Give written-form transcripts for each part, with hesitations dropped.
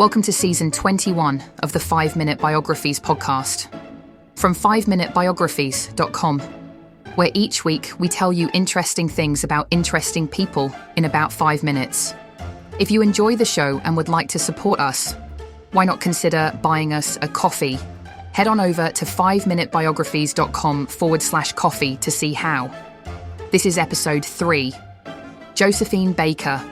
Welcome to Season 21 of the 5-Minute Biographies podcast from 5minutebiographies.com, where each week we tell you interesting things about interesting people in about 5 minutes. If you enjoy the show and would like to support us, why not consider buying us a coffee? Head on over to 5minutebiographies.com/coffee to see how. This is episode 3, Josephine Baker.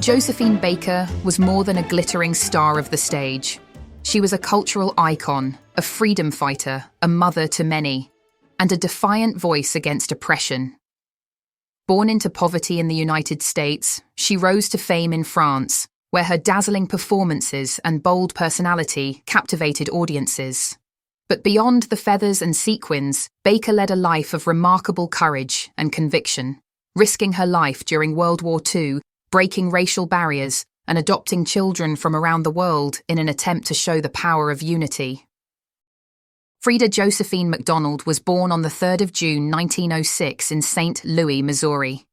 Josephine Baker was more than a glittering star of the stage. She was a cultural icon, a freedom fighter, a mother to many, and a defiant voice against oppression. Born into poverty in the United States, she rose to fame in France, where her dazzling performances and bold personality captivated audiences. But beyond the feathers and sequins, Baker led a life of remarkable courage and conviction, risking her life during World War II, breaking racial barriers, and adopting children from around the world in an attempt to show the power of unity. Frida Josephine MacDonald was born on the 3rd of June 1906 in St. Louis, Missouri.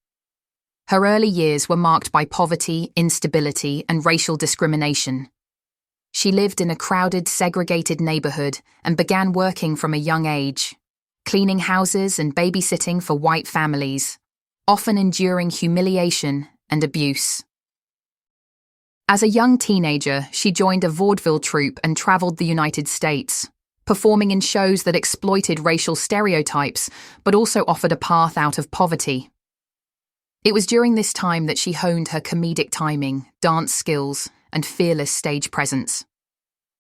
Her early years were marked by poverty, instability, and racial discrimination. She lived in a crowded, segregated neighborhood and began working from a young age, cleaning houses and babysitting for white families, often enduring humiliation and abuse. As a young teenager, she joined a vaudeville troupe and traveled the United States, performing in shows that exploited racial stereotypes but also offered a path out of poverty. It was during this time that she honed her comedic timing, dance skills, and fearless stage presence.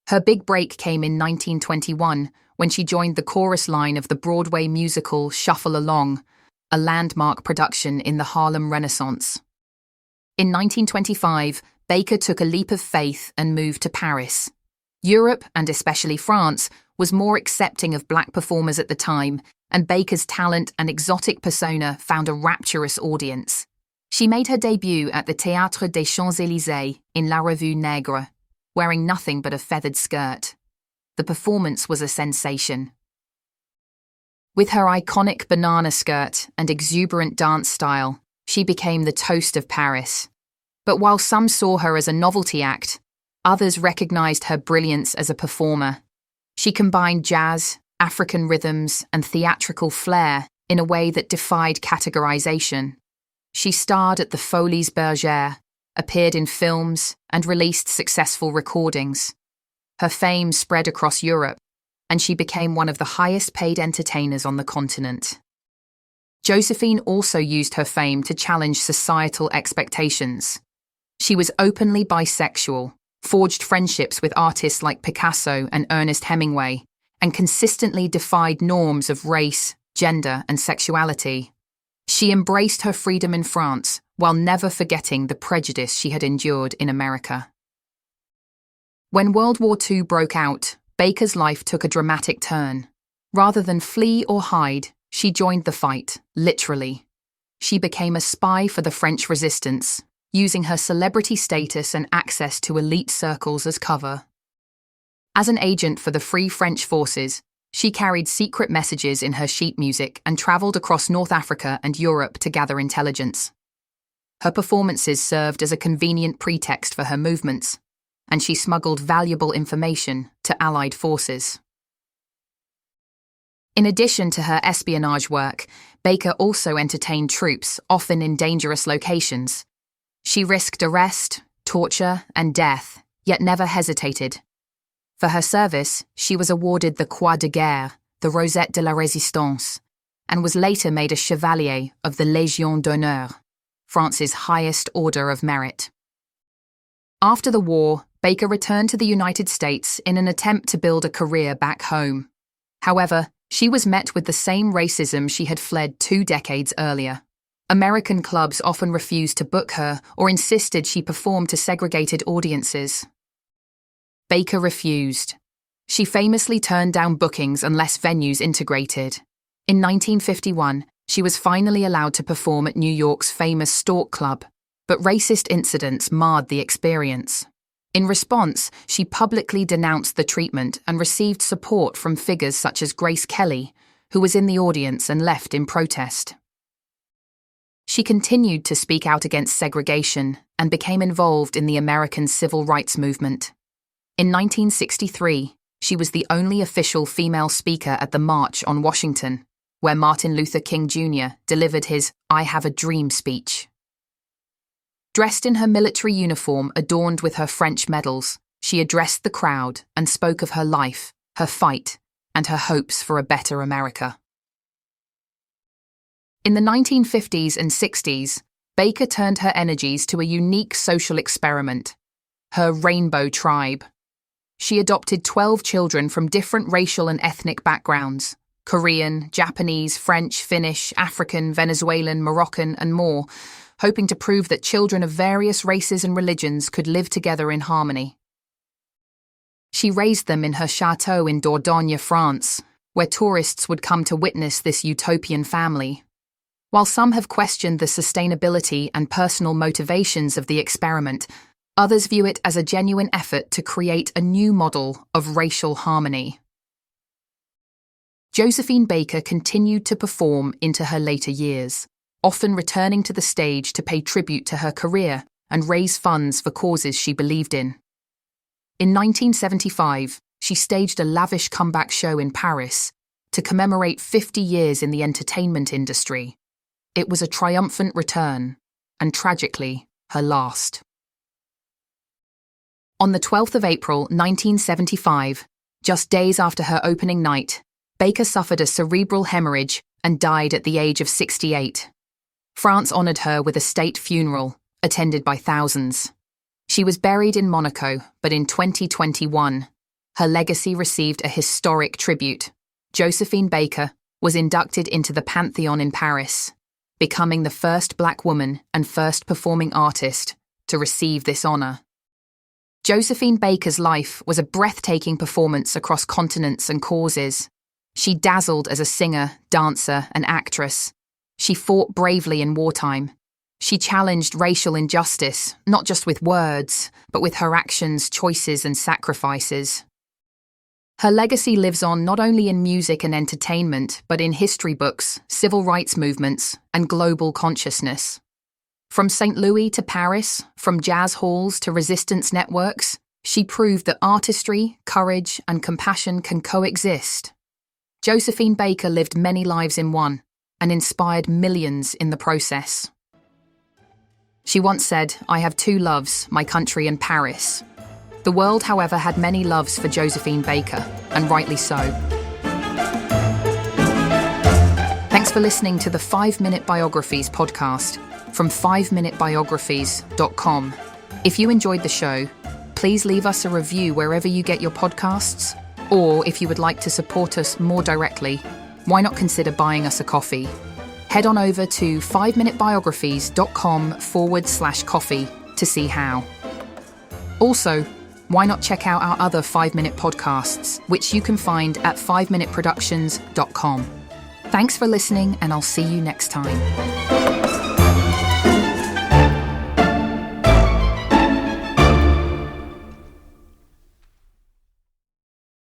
Her big break came in 1921 when she joined the chorus line of the Broadway musical Shuffle Along, a landmark production in the Harlem Renaissance. In 1925, Baker took a leap of faith and moved to Paris. Europe, and especially France, was more accepting of black performers at the time, and Baker's talent and exotic persona found a rapturous audience. She made her debut at the Théâtre des Champs-Élysées in La Revue Nègre, wearing nothing but a feathered skirt. The performance was a sensation. With her iconic banana skirt and exuberant dance style, she became the toast of Paris. But while some saw her as a novelty act, others recognized her brilliance as a performer. She combined jazz, African rhythms, and theatrical flair in a way that defied categorization. She starred at the Folies Bergère, appeared in films, and released successful recordings. Her fame spread across Europe, and she became one of the highest-paid entertainers on the continent. Josephine also used her fame to challenge societal expectations. She was openly bisexual, forged friendships with artists like Picasso and Ernest Hemingway, and consistently defied norms of race, gender, and sexuality. She embraced her freedom in France while never forgetting the prejudice she had endured in America. When World War II broke out, Baker's life took a dramatic turn. Rather than flee or hide, she joined the fight, literally. She became a spy for the French resistance, using her celebrity status and access to elite circles as cover. As an agent for the Free French Forces, she carried secret messages in her sheet music and traveled across North Africa and Europe to gather intelligence. Her performances served as a convenient pretext for her movements, and she smuggled valuable information to Allied forces. In addition to her espionage work, Baker also entertained troops, often in dangerous locations. She risked arrest, torture, and death, yet never hesitated. For her service, she was awarded the Croix de Guerre, the Rosette de la Résistance, and was later made a Chevalier of the Légion d'honneur, France's highest order of merit. After the war, Baker returned to the United States in an attempt to build a career back home. However, she was met with the same racism she had fled 2 decades earlier. American clubs often refused to book her or insisted she perform to segregated audiences. Baker refused. She famously turned down bookings unless venues integrated. In 1951, she was finally allowed to perform at New York's famous Stork Club, but racist incidents marred the experience. In response, she publicly denounced the treatment and received support from figures such as Grace Kelly, who was in the audience and left in protest. She continued to speak out against segregation and became involved in the American civil rights movement. In 1963, she was the only official female speaker at the March on Washington, where Martin Luther King Jr. delivered his "I Have a Dream" speech. Dressed in her military uniform adorned with her French medals, she addressed the crowd and spoke of her life, her fight, and her hopes for a better America. In the 1950s and 60s, Baker turned her energies to a unique social experiment, her Rainbow Tribe. She adopted 12 children from different racial and ethnic backgrounds: Korean, Japanese, French, Finnish, African, Venezuelan, Moroccan, and more, hoping to prove that children of various races and religions could live together in harmony. She raised them in her chateau in Dordogne, France, where tourists would come to witness this utopian family. While some have questioned the sustainability and personal motivations of the experiment, others view it as a genuine effort to create a new model of racial harmony. Josephine Baker continued to perform into her later years, often returning to the stage to pay tribute to her career and raise funds for causes she believed in. In 1975, she staged a lavish comeback show in Paris to commemorate 50 years in the entertainment industry. It was a triumphant return, and tragically, her last. On the 12th of April, 1975, just days after her opening night, Baker suffered a cerebral hemorrhage and died at the age of 68. France honoured her with a state funeral, attended by thousands. She was buried in Monaco, but in 2021, her legacy received a historic tribute. Josephine Baker was inducted into the Pantheon in Paris, becoming the first Black woman and first performing artist to receive this honour. Josephine Baker's life was a breathtaking performance across continents and causes. She dazzled as a singer, dancer, and actress. She fought bravely in wartime. She challenged racial injustice, not just with words, but with her actions, choices, and sacrifices. Her legacy lives on not only in music and entertainment, but in history books, civil rights movements, and global consciousness. From St. Louis to Paris, from jazz halls to resistance networks, she proved that artistry, courage, and compassion can coexist. Josephine Baker lived many lives in one, and inspired millions in the process. She once said, "I have two loves, my country and Paris." The world, however, had many loves for Josephine Baker, and rightly so. Thanks for listening to the 5-Minute Biographies podcast from 5minutebiographies.com. If you enjoyed the show, please leave us a review wherever you get your podcasts, or if you would like to support us more directly, why not consider buying us a coffee? Head on over to 5minutebiographies.com/coffee to see how. Also, why not check out our other 5-Minute podcasts, which you can find at 5minuteproductions.com. Thanks for listening, and I'll see you next time.